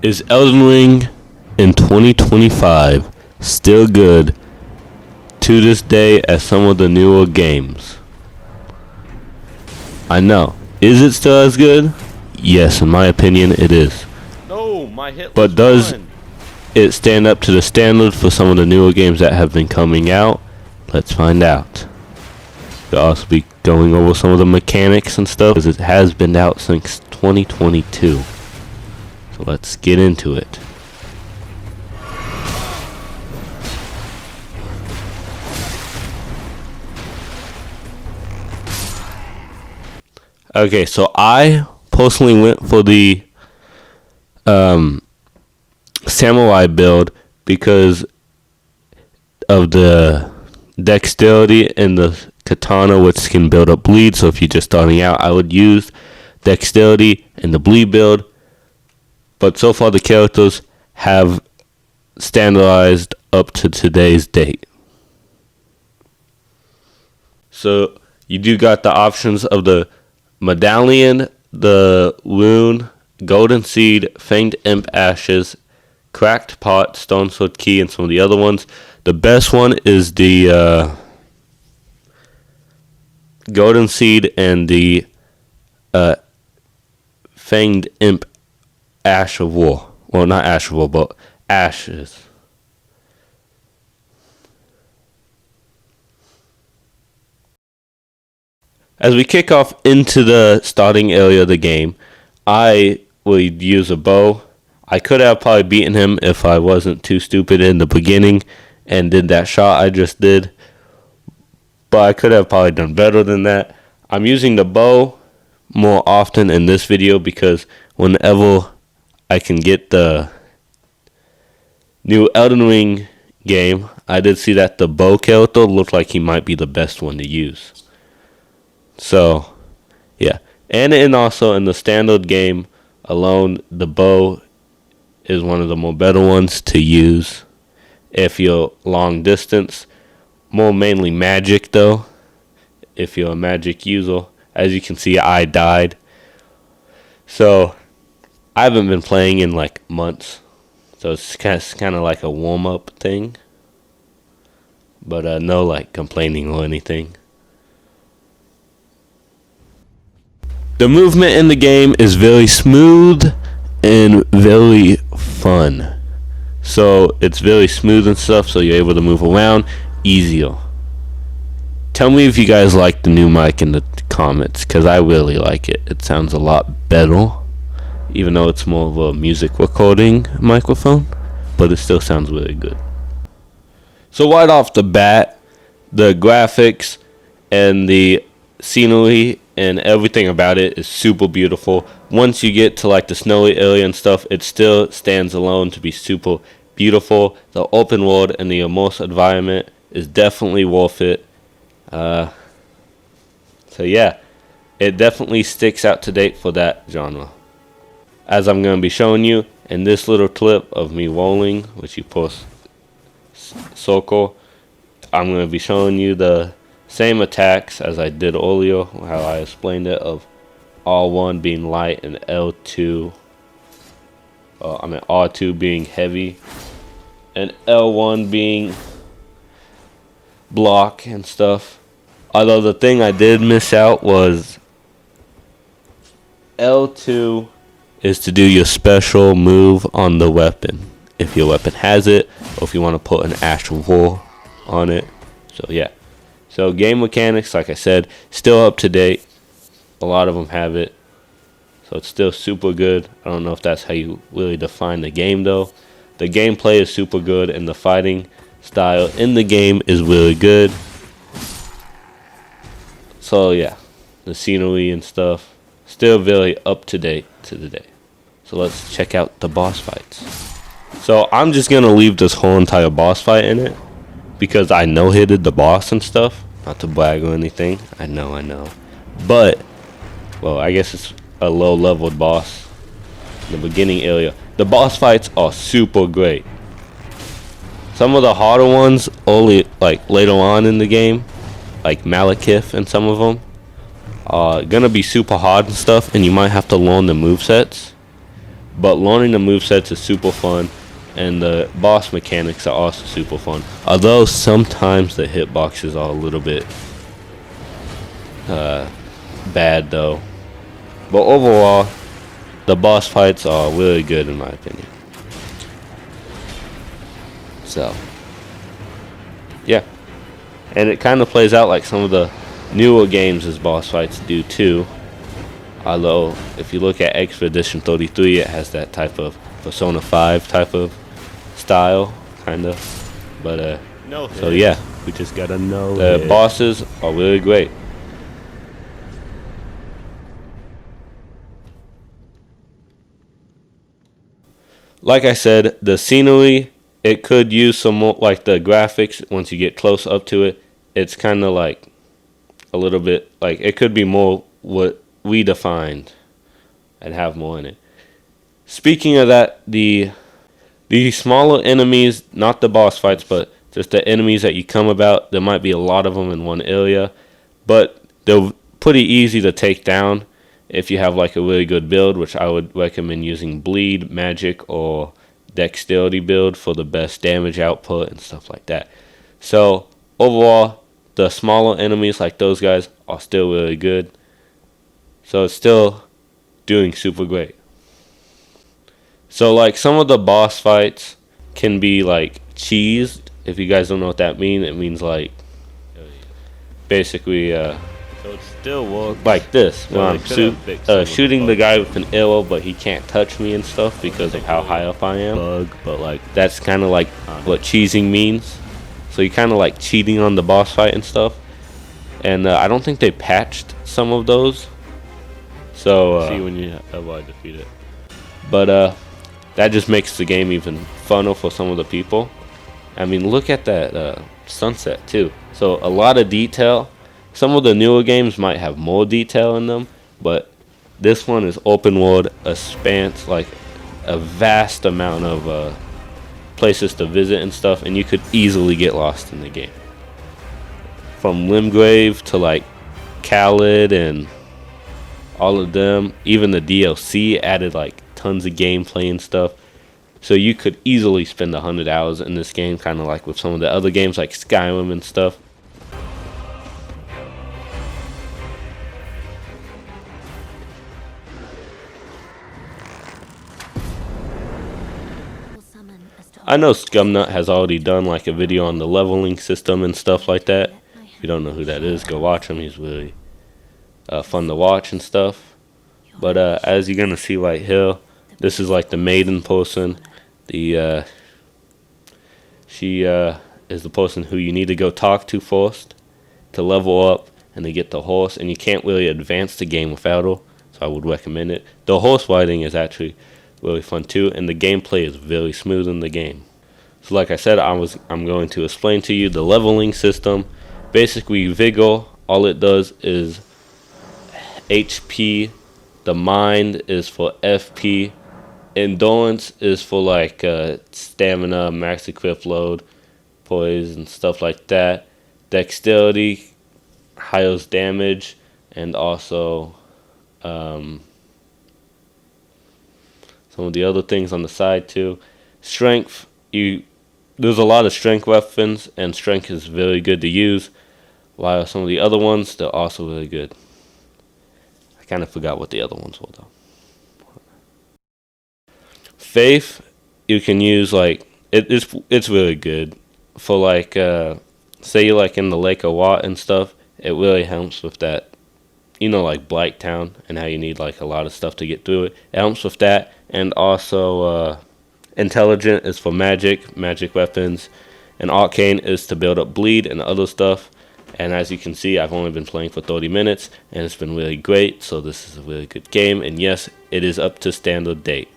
Is Elden Ring in 2025 still good to this day as some of the newer games? I know. Is it still as good? Yes, in my opinion, it is. No, my hit. But does it stand up to the standard for some of the newer games that have been coming out? Let's find out. We'll also be going over some of the mechanics and stuff, because it has been out since 2022. So let's get into it. Okay, so I personally went for the samurai build because of the dexterity in the katana, which can build up bleed. So if you're just starting out, I would use dexterity in the bleed build. But so far the characters have standardized up to today's date. So you do got the options of the medallion, the rune, golden seed, fanged imp ashes, cracked pot, stone sword key, and some of the other ones. The best one is the golden seed and the fanged imp ash of war. Well, not ash of war, but ashes. As we kick off into the starting area of the game, I would use a bow. I could have probably beaten him if I wasn't too stupid in the beginning and did that shot I just did. But I could have probably done better than that. I'm using the bow more often in this video because whenever I can get the new Elden Ring game, I did see that the bow character looked like he might be the best one to use. So, yeah. And also in the standard game alone, the bow is one of the more better ones to use if you're long distance. More mainly magic though, if you're a magic user. As you can see, I died. So, I haven't been playing in like months. So it's kind of like a warm-up thing. But no like complaining or anything. The movement in the game is very smooth and very fun. So it's very smooth and stuff, so you're able to move around easier. Tell me if you guys like the new mic in the comments, because I really like it. It sounds a lot better, even though it's more of a music recording microphone, but it still sounds really good. So right off the bat, the graphics and the scenery and everything about it is super beautiful. Once you get to like the snowy area and stuff, it still stands alone to be super beautiful. The open world and the immersive environment is definitely worth it. So yeah, it definitely sticks out to date for that genre. As I'm going to be showing you in this little clip of me rolling, which you post circle, I'm going to be showing you the same attacks as I did earlier, how I explained it, of R1 being light and R2 being heavy and L1 being block and stuff. Although the thing I did miss out was L2 is to do your special move on the weapon, if your weapon has it, or if you want to put an Ash of War on it. So yeah. So game mechanics, like I said, still up to date. A lot of them have it. So it's still super good. I don't know if that's how you really define the game though. The gameplay is super good and the fighting style in the game is really good. So yeah, the scenery and stuff, still very up to date to the day. So let's check out the boss fights. So I'm just going to leave this whole entire boss fight in it, because I no-hitted the boss and stuff. Not to brag or anything. I know. But, well, I guess it's a low-leveled boss in the beginning area. The boss fights are super great. Some of the harder ones only, like, later on in the game, like Malekith and some of them, are gonna be super hard and stuff, and you might have to learn the movesets. but learning the movesets is super fun, and the boss mechanics are also super fun. Although sometimes the hitboxes are a little bit bad though. But overall, the boss fights are really good in my opinion. So, yeah. And it kind of plays out like some of the newer games as boss fights do too. Although, if you look at Expedition 33, it has that type of Persona 5 type of style, kind of. But, so yeah. We just gotta know The bosses are really great. Like I said, the scenery, it could use some more, like the graphics, once you get close up to it, it's kind of like a little bit, like it could be more what we defined and have more in it. Speaking of that, the smaller enemies, not the boss fights, but just the enemies that you come about, there might be a lot of them in one area, but they're pretty easy to take down if you have like a really good build, which I would recommend using bleed, magic, or dexterity build for the best damage output and stuff like that. So overall, the smaller enemies like those guys are still really good. So it's still doing super great. So like some of the boss fights can be like cheesed. If you guys don't know what that means, it means like basically so it still works like this, when I'm shooting the guy with an arrow, but he can't touch me and stuff because of how high up I am. but like That's kind of like what cheesing means. So you're kind of like cheating on the boss fight and stuff. And I don't think they patched some of those. So see when you defeat it. but that just makes the game even funner for some of the people. I mean, look at that sunset too. So a lot of detail. Some of the newer games might have more detail in them, but this one is open world, a spans, like a vast amount of places to visit and stuff, and you could easily get lost in the game. From Limgrave to like Khalid and all of them, even the DLC added like tons of gameplay and stuff. So you could easily spend 100 hours in this game, kind of like with some of the other games like Skyrim and stuff. I know Scumnut has already done like a video on the leveling system and stuff like that. If you don't know who that is, go watch him. He's really fun to watch and stuff. But as you're gonna see right here, this is like the maiden person. She is the person who you need to go talk to first to level up and to get the horse. And you can't really advance the game without her, so I would recommend it. The horse riding is actually really fun too, and the gameplay is very smooth in the game. So like I said, I'm going to explain to you the leveling system. Basically, vigor, all it does is HP. The mind is for FP. Endurance is for like stamina, max equip load, poise, and stuff like that. Dexterity, highest damage, and also some of the other things on the side too. Strength, there's a lot of strength weapons, and strength is very good to use. While some of the other ones, they're also really good. I kind of forgot what the other ones were though. Faith, you can use like it's really good for like say you're like in the Lake of Wat and stuff. It really helps with that. You know, like Blacktown and how you need like a lot of stuff to get through it. It helps with that, and also intelligent is for magic weapons, and arcane is to build up bleed and other stuff. And as you can see, I've only been playing for 30 minutes, and it's been really great. So this is a really good game, and yes, it is up to standard date.